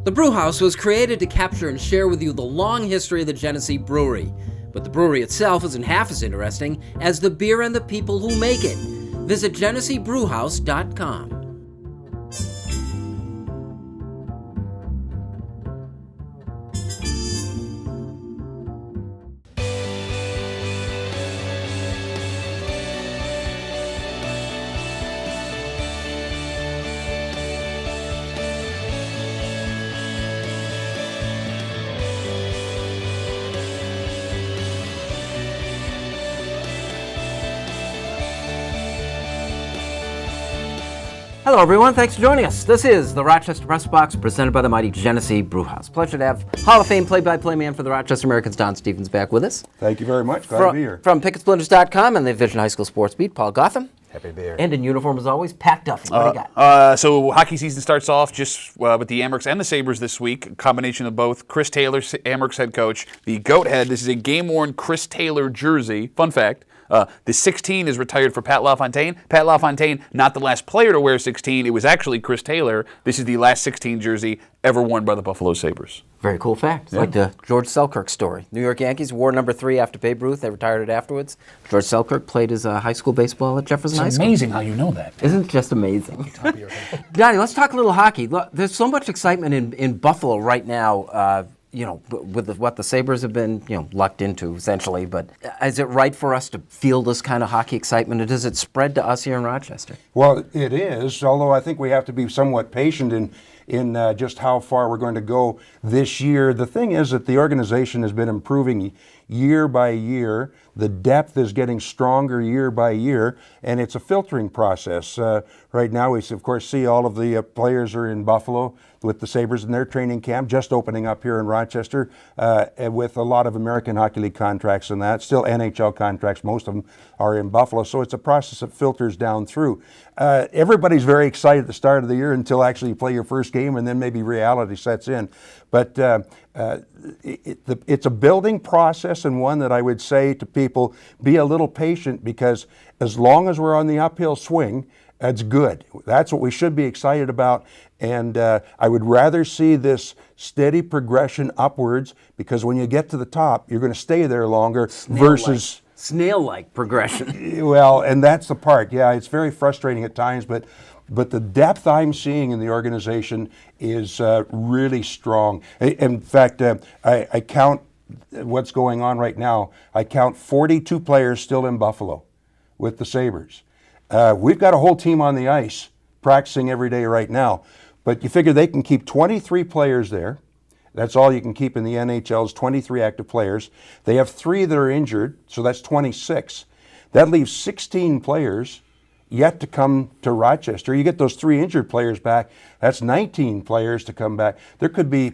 The Brewhouse was created to capture and share with you the long history of the Genesee Brewery, but the brewery itself isn't half as interesting as the beer and the people who make it. Visit GeneseeBrewhouse.com. Hello, everyone. Thanks for joining us. This is the Rochester Press Box, presented by the mighty Genesee Brewhouse. Pleasure to have Hall of Fame play-by-play man for the Rochester Amerks, Don Stevens, back with us. Thank you very much. Glad to be here. From PicketSplinters.com and the Vision High School Sports Beat, Paul Gotham. Happy to be here. And in uniform, as always, Pat Duffy. What do you got? So hockey season starts off just with the Amerks and the Sabres this week. A combination of both. Chris Taylor, Amerks head coach. The goat head. This is a game-worn Chris Taylor jersey. Fun fact. The 16 is retired for Pat LaFontaine. Pat LaFontaine, not the last player to wear 16. It was actually Chris Taylor. This is the last 16 jersey ever worn by the Buffalo Sabres. Very cool fact. It's like the George Selkirk story. New York Yankees wore number 3 after Babe Ruth. They retired it afterwards. George Selkirk played his high school baseball at Jefferson High It's School. amazing how you know that. Isn't it just amazing? Donnie, let's talk a little hockey. Look, there's so much excitement in Buffalo right now. With what the Sabres have been, lucked into, essentially. But is it right for us to feel this kind of hockey excitement? Or does it spread to us here in Rochester? Well, it is, although I think we have to be somewhat patient in just how far we're going to go this year. The thing is that the organization has been improving year by year. The depth is getting stronger year by year, and it's a filtering process. Right now, we, of course, see all of the players are in Buffalo with the Sabres in their training camp, just opening up here in Rochester, with a lot of American Hockey League contracts and that. Still NHL contracts, most of them are in Buffalo. So it's a process that filters down through. Everybody's very excited at the start of the year until actually you play your first game, and then maybe reality sets in. But it's a building process, and one that I would say to people, be a little patient, because as long as we're on the uphill swing, that's good. That's what we should be excited about. And I would rather see this steady progression upwards, because when you get to the top, you're going to stay there longer versus snail-like progression. Well, and that's the part. Yeah, it's very frustrating at times, but the depth I'm seeing in the organization is really strong. In fact, I count what's going on right now. I count 42 players still in Buffalo with the Sabres. We've got a whole team on the ice practicing every day right now, but you figure they can keep 23 players there. That's all you can keep in the NHL is 23 active players. They have 3 that are injured, so that's 26. That leaves 16 players yet to come to Rochester. You get those 3 injured players back, that's 19 players to come back. There could be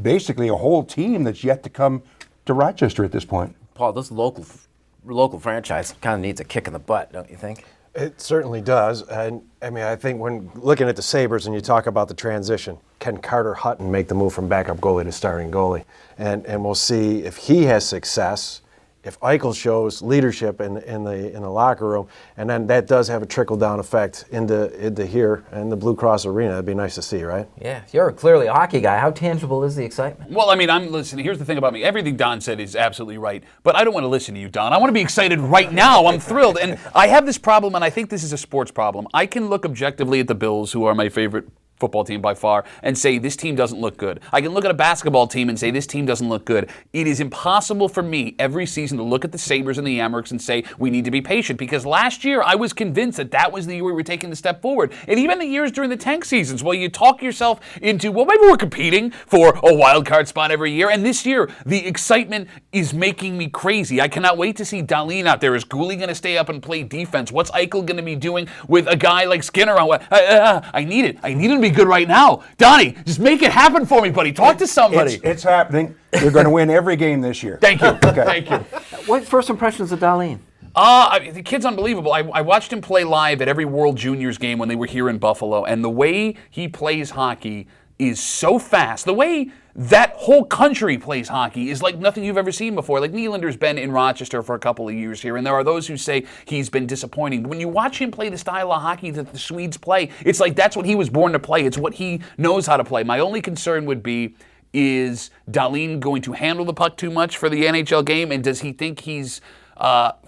basically a whole team that's yet to come to Rochester at this point. Paul, this local franchise kind of needs a kick in the butt, don't you think? It certainly does. And I mean, I think when looking at the Sabres and you talk about the transition, can Carter Hutton make the move from backup goalie to starting goalie? And we'll see if he has success, if Eichel shows leadership in the locker room, and then that does have a trickle-down effect into here in the Blue Cross Arena. That'd be nice to see, right? Yeah, you're clearly a hockey guy. How tangible is the excitement? Well, I mean, listen, here's the thing about me. Everything Don said is absolutely right, but I don't want to listen to you, Don. I want to be excited right now. I'm thrilled. And I have this problem, and I think this is a sports problem. I can look objectively at the Bills, who are my favorite football team by far, and say this team doesn't look good. I can look at a basketball team and say this team doesn't look good. It is impossible for me every season to look at the Sabres and the Amerks and say we need to be patient, because last year I was convinced that was the year we were taking the step forward. And even the years during the tank seasons, well, you talk yourself into, well, maybe we're competing for a wild card spot every year. And this year, the excitement is making me crazy. I cannot wait to see Dahlin out there. Is Gooley going to stay up and play defense? What's Eichel going to be doing with a guy like Skinner? I need it. I need him to be good right now. Donnie, just make it happen for me, buddy. Talk to somebody. It's happening. You're going to win every game this year. Thank you. Okay. Thank you. What first impressions of Dahlin? The kid's unbelievable. I watched him play live at every World Juniors game when they were here in Buffalo, and the way he plays hockey is so fast. The way that whole country plays hockey is like nothing you've ever seen before. Like Nylander's been in Rochester for a couple of years here, and there are those who say he's been disappointing. But when you watch him play the style of hockey that the Swedes play, it's like that's what he was born to play. It's what he knows how to play. My only concern would be, is Dahlin going to handle the puck too much for the NHL game, and does he think he's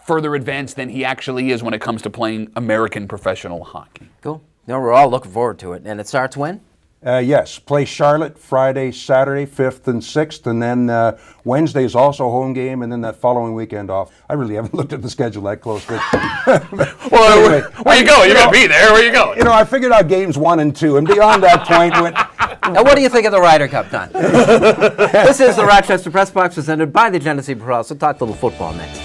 further advanced than he actually is when it comes to playing American professional hockey? Cool. No, we're all looking forward to it. And it starts when? Yes, play Charlotte Friday, Saturday, 5th and 6th, and then Wednesday is also a home game, and then that following weekend off. I really haven't looked at the schedule that close. But Well, anyway, where you going? You're going to be there. Where you going? I figured out games 1 and 2, and beyond that point, Now, what do you think of the Ryder Cup, Don? This is the Rochester Press Box, presented by the Genesee Brewhouse. We'll talk a little football next.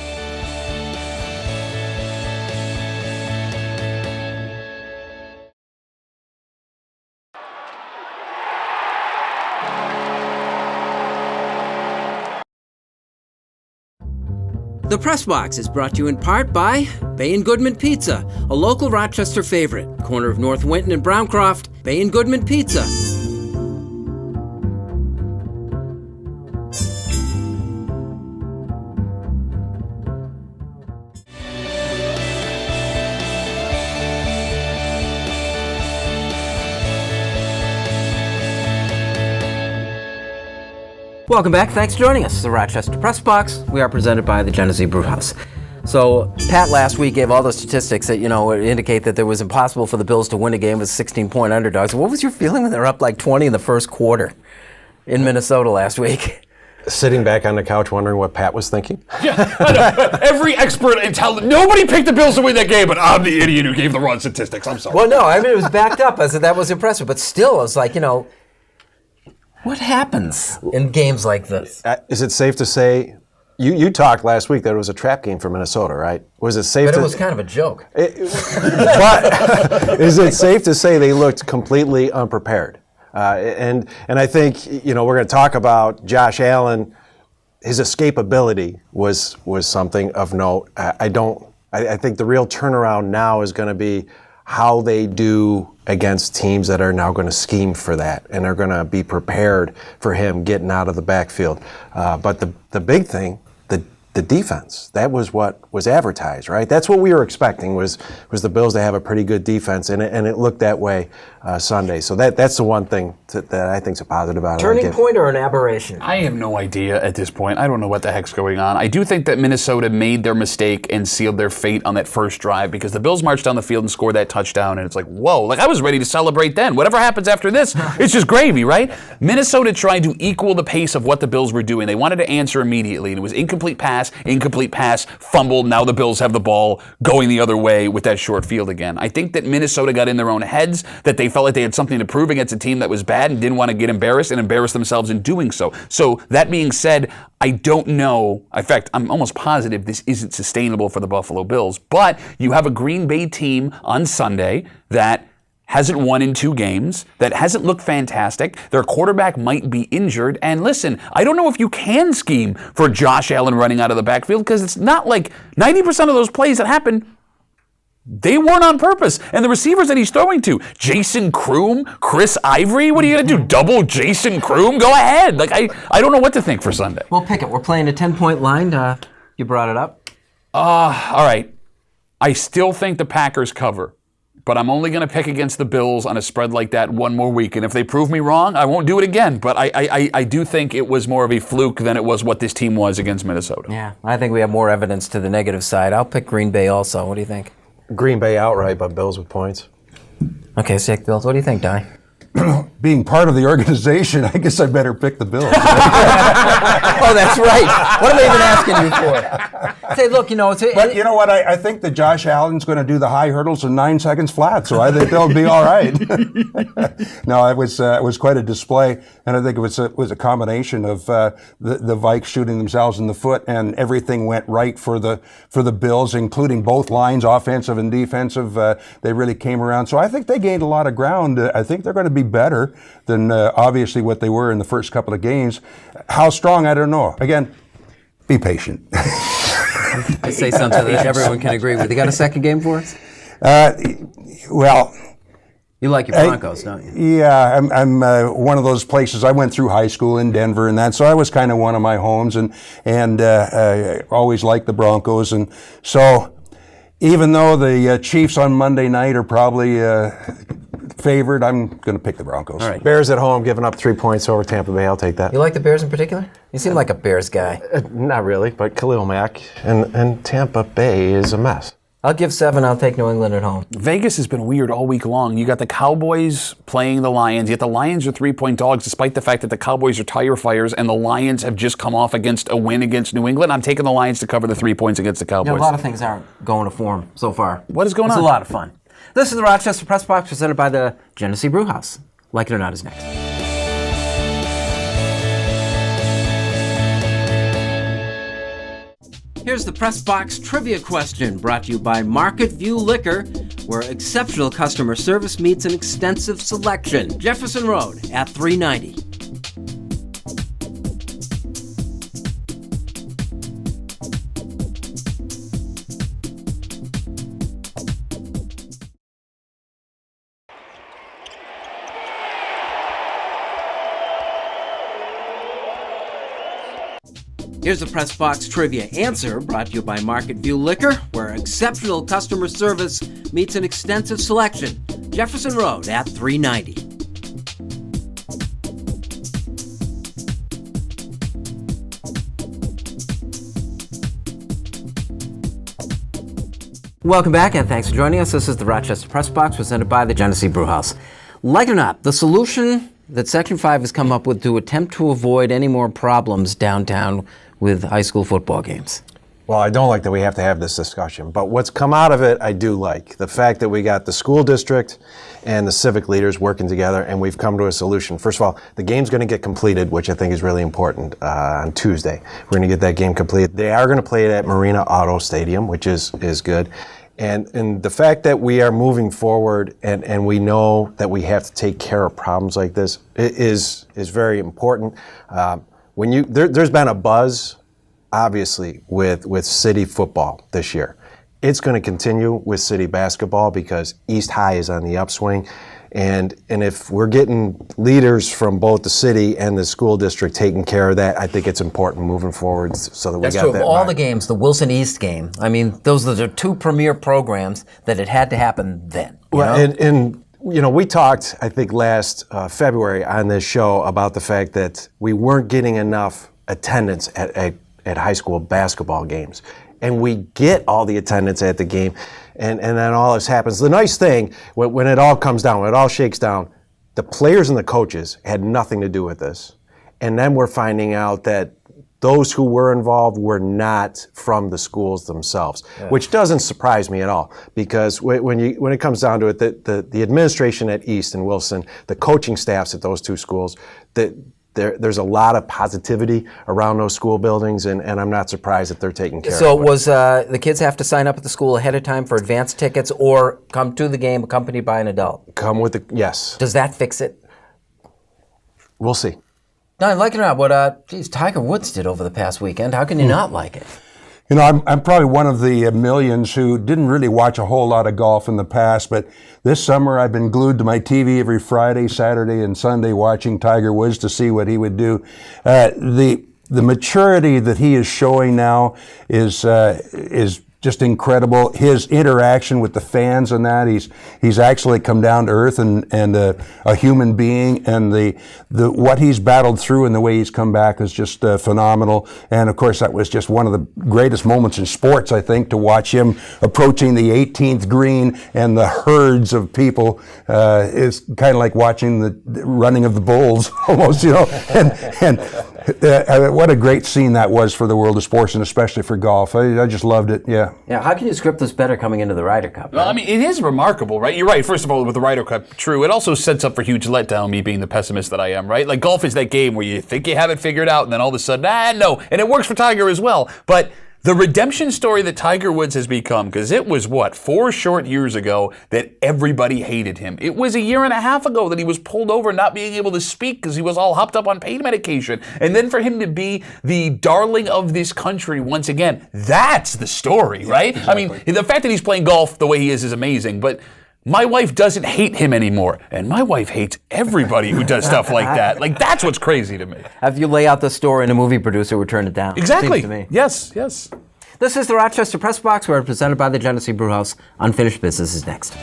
The Press Box is brought to you in part by Bay & Goodman Pizza, a local Rochester favorite. Corner of North Winton and Browncroft, Bay & Goodman Pizza. Welcome back. Thanks for joining us. The Rochester Press Box. We are presented by the Genesee Brewhouse. So, Pat last week gave all the statistics that, indicate that it was impossible for the Bills to win a game with 16-point underdogs. What was your feeling when they were up like 20 in the first quarter in Minnesota last week? Sitting back on the couch wondering what Pat was thinking. Yeah, I know. Every expert nobody picked the Bills to win that game, but I'm the idiot who gave the wrong statistics. I'm sorry. Well, no, I mean, it was backed up. I said that was impressive. But still, it's like, what happens in games like this? Is it safe to say, you talked last week that it was a trap game for Minnesota, right? Was it safe But to... it was kind of a joke. But is it safe to say they looked completely unprepared? And I think, we're going to talk about Josh Allen. His escapability was something of note. I think the real turnaround now is going to be how they do against teams that are now going to scheme for that and are going to be prepared for him getting out of the backfield. But the big thing, the defense, that was what was advertised, right? That's what we were expecting was the Bills to have a pretty good defense, and it looked that way Sunday. So that's the one thing that I think is a positive out of it. Turning point or an aberration? I have no idea at this point. I don't know what the heck's going on. I do think that Minnesota made their mistake and sealed their fate on that first drive because the Bills marched down the field and scored that touchdown, and it's like, whoa, like I was ready to celebrate then. Whatever happens after this, it's just gravy, right? Minnesota tried to equal the pace of what the Bills were doing. They wanted to answer immediately, and it was incomplete pass, fumbled. Now the Bills have the ball going the other way with that short field again. I think that Minnesota got in their own heads, that they felt like they had something to prove against a team that was bad and didn't want to get embarrassed and embarrass themselves in doing so. So that being said, I don't know. In fact, I'm almost positive this isn't sustainable for the Buffalo Bills. But you have a Green Bay team on Sunday that hasn't won in 2 games, that hasn't looked fantastic. Their quarterback might be injured. And listen, I don't know if you can scheme for Josh Allen running out of the backfield because it's not like 90% of those plays that happen, they weren't on purpose. And the receivers that he's throwing to, Jason Kroom, Chris Ivory, what are you going to do? Double Jason Kroom? Go ahead. Like I don't know what to think for Sunday. Well, pick it. We're playing a 10-point line. You brought it up. All right. I still think the Packers cover. But I'm only going to pick against the Bills on a spread like that one more week. And if they prove me wrong, I won't do it again. But I do think it was more of a fluke than it was what this team was against Minnesota. Yeah, I think we have more evidence to the negative side. I'll pick Green Bay also. What do you think? Green Bay outright, but Bills with points. Okay, sick Bills. What do you think, Donnie? being part of the organization, I guess I better pick the Bills. Oh, that's right. What am I even asking you for? Say, look, But you know what? I think that Josh Allen's going to do the high hurdles in 9 seconds flat, so I think they'll be all right. No, it was quite a display, and I think it was a combination of the Vikes shooting themselves in the foot, and everything went right for the Bills, including both lines, offensive and defensive. They really came around, so I think they gained a lot of ground. I think they're going to be better than obviously what they were in the first couple of games. How strong, I don't know. Again, be patient. I say something that everyone can agree with. You got a second game for us? Well, You like your Broncos, don't you? Yeah, I'm one of those places. I went through high school in Denver and that, so I was kind of one of my homes, and I always liked the Broncos. And so even though the Chiefs on Monday night are probably favored, I'm going to pick the Broncos. All right. Bears at home, giving up 3 points over Tampa Bay. I'll take that. You like the Bears in particular? You seem like a Bears guy. Not really, but Khalil Mack and Tampa Bay is a mess. I'll give 7. I'll take New England at home. Vegas has been weird all week long. You got the Cowboys playing the Lions, yet the Lions are 3-point dogs, despite the fact that the Cowboys are tire fires and the Lions have just come off against a win against New England. I'm taking the Lions to cover the 3 points against the Cowboys. You know, a lot of things aren't going to form so far. What is going on? It's a lot of fun. This is the Rochester Press Box presented by the Genesee Brewhouse. Like It or Not is next. Here's the Press Box trivia question brought to you by Market View Liquor, where exceptional customer service meets an extensive selection. Jefferson Road at 390. Here's the Press Box trivia answer brought to you by Market View Liquor, where exceptional customer service meets an extensive selection. Jefferson Road at 390. Welcome back, and thanks for joining us. This is the Rochester Press Box presented by the Genesee Brewhouse. Like it or not, the solution that Section 5 has come up with to attempt to avoid any more problems downtown with high school football games. Well, I don't like that we have to have this discussion, but what's come out of it, I do like. The fact that we got the school district and the civic leaders working together, and we've come to a solution. First of all, the game's going to get completed, which I think is really important, on Tuesday. We're going to get that game completed. They are going to play it at Marina Auto Stadium, which is good. And the fact that we are moving forward and we know that we have to take care of problems like this is very important. There's been a buzz, obviously, with city football this year. It's going to continue with city basketball because East High is on the upswing. And if we're getting leaders from both the city and the school district taking care of that, I think it's important moving forward so that we got that. That's true of all the games, the Wilson East game. I mean, those are the two premier programs that it had to happen then. And we talked, I think, last February on this show about the fact that we weren't getting enough attendance at high school basketball games. And we get all the attendance at the game. And then all this happens. The nice thing, when it all comes down, when it all shakes down, the players and the coaches had nothing to do with this. And then we're finding out that those who were involved were not from the schools themselves, which doesn't surprise me at all. Because when it comes down to it, the administration at East and Wilson, the coaching staffs at those two schools, there's a lot of positivity around those school buildings, and I'm not surprised that they're taking care of it. So was the kids have to sign up at the school ahead of time for advance tickets or come to the game accompanied by an adult? Yes. Does that fix it? We'll see. No, I like it or not. What Tiger Woods did over the past weekend, how can you not like it? You know, I'm probably one of the millions who didn't really watch a whole lot of golf in the past, but this summer I've been glued to my TV every Friday, Saturday, and Sunday watching Tiger Woods to see what he would do. The maturity that he is showing now is just incredible. His interaction with the fans and that, he's actually come down to earth and a human being, and the what he's battled through and the way he's come back is just phenomenal. And of course, that was just one of the greatest moments in sports, I think, to watch him approaching the 18th green and the herds of people. Is kind of like watching the running of the bulls almost, you know. And what a great scene that was for the world of sports, and especially for golf. I just loved it. Yeah. Yeah, how can you script this better coming into the Ryder Cup? Right? Well, I mean, it is remarkable, right? You're right. First of all, with the Ryder Cup, true. It also sets up for huge letdown, me being the pessimist that I am, right? Like, golf is that game where you think you have it figured out, and then all of a sudden, no. And it works for Tiger as well. But the redemption story that Tiger Woods has become, because it was, 4 short years ago that everybody hated him. It was a year and a half ago that he was pulled over not being able to speak because he was all hopped up on pain medication. And then for him to be the darling of this country once again, that's the story, right? Exactly. I mean, the fact that he's playing golf the way he is amazing, but My wife doesn't hate him anymore, and my wife hates everybody who does stuff like that. Like, that's what's crazy to me. If you lay out the story and a movie producer would turn it down. Exactly. Seems to me. Yes, yes. This is the Rochester Press Box. We're presented by the Genesee Brewhouse. Unfinished Business is next.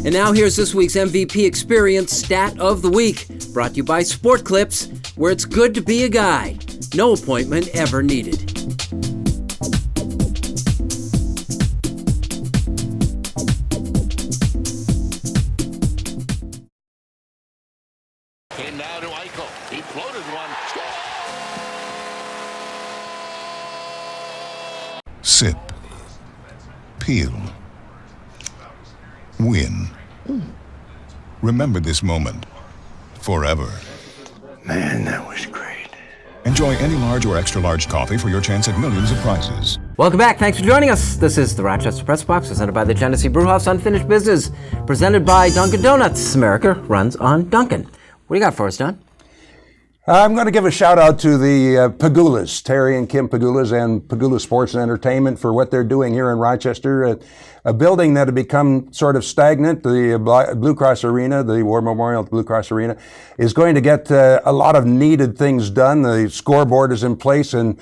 And now here's this week's MVP Experience Stat of the Week, brought to you by Sport Clips, where it's good to be a guy. No appointment ever needed. And now to Eichel. He floated one. Sip. Peel. Win. Remember this moment forever. Man, that was great. Enjoy any large or extra large coffee for your chance at millions of prizes. Welcome back. Thanks for joining us. This is the Rochester Press Box, presented by the Genesee Brewhouse. Unfinished Business, presented by Dunkin' Donuts. America runs on Dunkin'. What do you got for us, Don? I'm going to give a shout out to the Pagulas, Terry and Kim Pagulas and Pagula Sports and Entertainment for what they're doing here in Rochester. A building that had become sort of stagnant, the Blue Cross Arena, the War Memorial Blue Cross Arena, is going to get a lot of needed things done. The scoreboard is in place and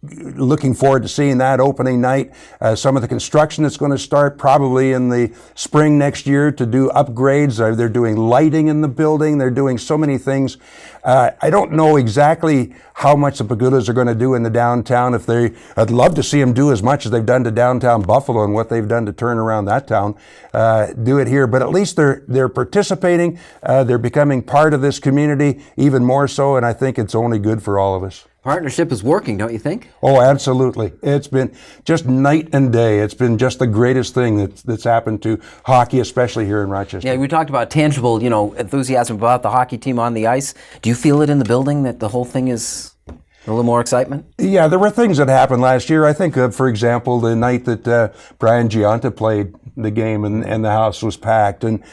looking forward to seeing that opening night. Some of the construction that's going to start probably in the spring next year to do upgrades. They're doing lighting in the building. They're doing so many things. I don't know exactly how much the Pagulas are going to do in the downtown. I'd love to see them do as much as they've done to downtown Buffalo and what they've done to turn around that town. Do it here, but at least they're participating. They're becoming part of this community even more so, and I think it's only good for all of us. Partnership is working, don't you think? Oh, absolutely. It's been just night and day. It's been just the greatest thing that's happened to hockey, especially here in Rochester. Yeah, we talked about tangible, enthusiasm about the hockey team on the ice. Do you feel it in the building that the whole thing is a little more excitement? Yeah, there were things that happened last year. I think of, for example, the night that Brian Giunta played the game and the house was packed. And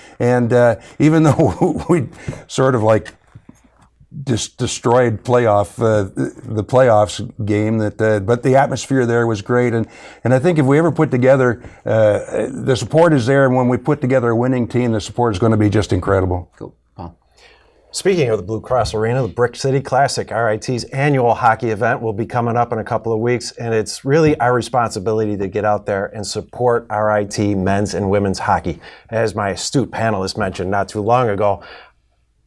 even though we sort of like just destroyed the playoffs game, but the atmosphere there was great, and I think if we ever put together, the support is there, and when we put together a winning team, the support is going to be just incredible. Cool. Paul. Speaking of the Blue Cross Arena, the Brick City Classic, RIT's annual hockey event, will be coming up in a couple of weeks, and it's really our responsibility to get out there and support RIT men's and women's hockey. As my astute panelist mentioned not too long ago,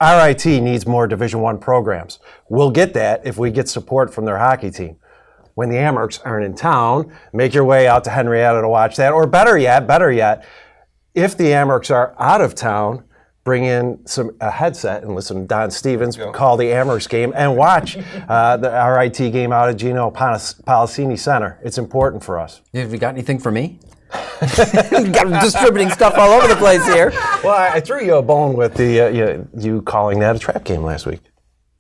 RIT needs more Division I programs. We'll get that if we get support from their hockey team. When the Amerks aren't in town, make your way out to Henrietta to watch that. Or better yet, if the Amerks are out of town, bring in a headset and listen to Don Stevens call the Amerks game and watch the RIT game out at Gino Policini Center. It's important for us. Have you got anything for me? Got distributing stuff all over the place here. Well, I threw you a bone with you calling that a trap game last week.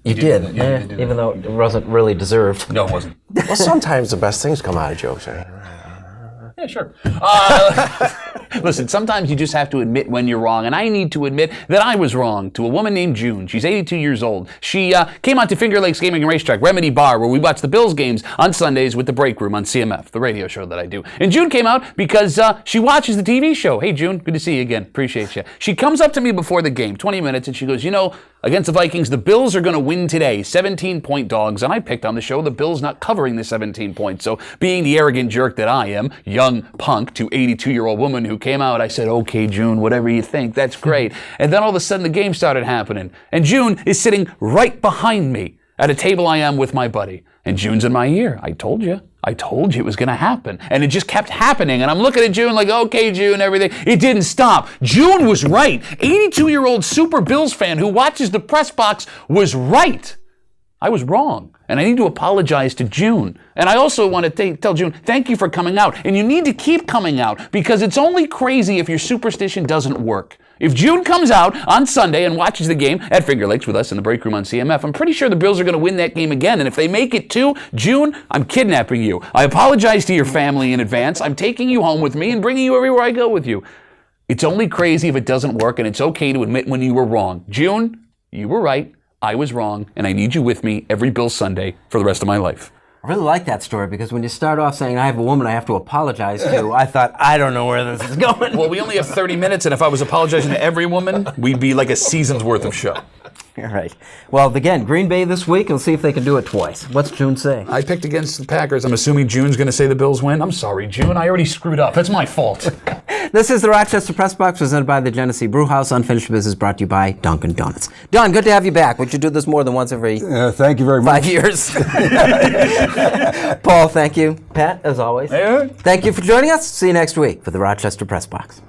You did, even though it wasn't really deserved. No, it wasn't. Well, sometimes the best things come out of jokes, right? Yeah, sure. Listen, sometimes you just have to admit when you're wrong, and I need to admit that I was wrong to a woman named June. She's 82 years old. She came out to Finger Lakes Gaming and Racetrack, Remedy Bar, where we watch the Bills games on Sundays with the Breakroom on CMF, the radio show that I do. And June came out because she watches the TV show. Hey, June, good to see you again. Appreciate you. She comes up to me before the game, 20 minutes, and she goes, against the Vikings, the Bills are going to win today, 17-point dogs. And I picked on the show the Bills not covering the 17 points. So being the arrogant jerk that I am, young punk to 82-year-old woman who came out, I said, okay, June, whatever you think, that's great. And then all of a sudden the game started happening. And June is sitting right behind me at a table I am with my buddy. And June's in my ear. I told you it was going to happen. And it just kept happening. And I'm looking at June like, okay, June, everything. It didn't stop. June was right. 82-year-old Super Bills fan who watches the press box was right. I was wrong. And I need to apologize to June. And I also want to tell June, thank you for coming out. And you need to keep coming out because it's only crazy if your superstition doesn't work. If June comes out on Sunday and watches the game at Finger Lakes with us in the Breakroom on CMF, I'm pretty sure the Bills are going to win that game again. And if they make it too, June, I'm kidnapping you. I apologize to your family in advance. I'm taking you home with me and bringing you everywhere I go with you. It's only crazy if it doesn't work, and it's okay to admit when you were wrong. June, you were right. I was wrong, and I need you with me every Bills Sunday for the rest of my life. I really like that story because when you start off saying, I have a woman I have to apologize to, I thought, I don't know where this is going. Well, we only have 30 minutes, and if I was apologizing to every woman, we'd be like a season's worth of show. All right. Well, again, Green Bay this week. We'll see if they can do it twice. What's June say? I picked against the Packers. I'm assuming June's going to say the Bills win. I'm sorry, June. I already screwed up. That's my fault. This is the Rochester Press Box presented by the Genesee Brewhouse. Unfinished Business brought to you by Dunkin' Donuts. Don, good to have you back. Would you do this more than once every Thank you very much. 5 years? Paul, thank you. Pat, as always. Yeah. Thank you for joining us. See you next week for the Rochester Press Box.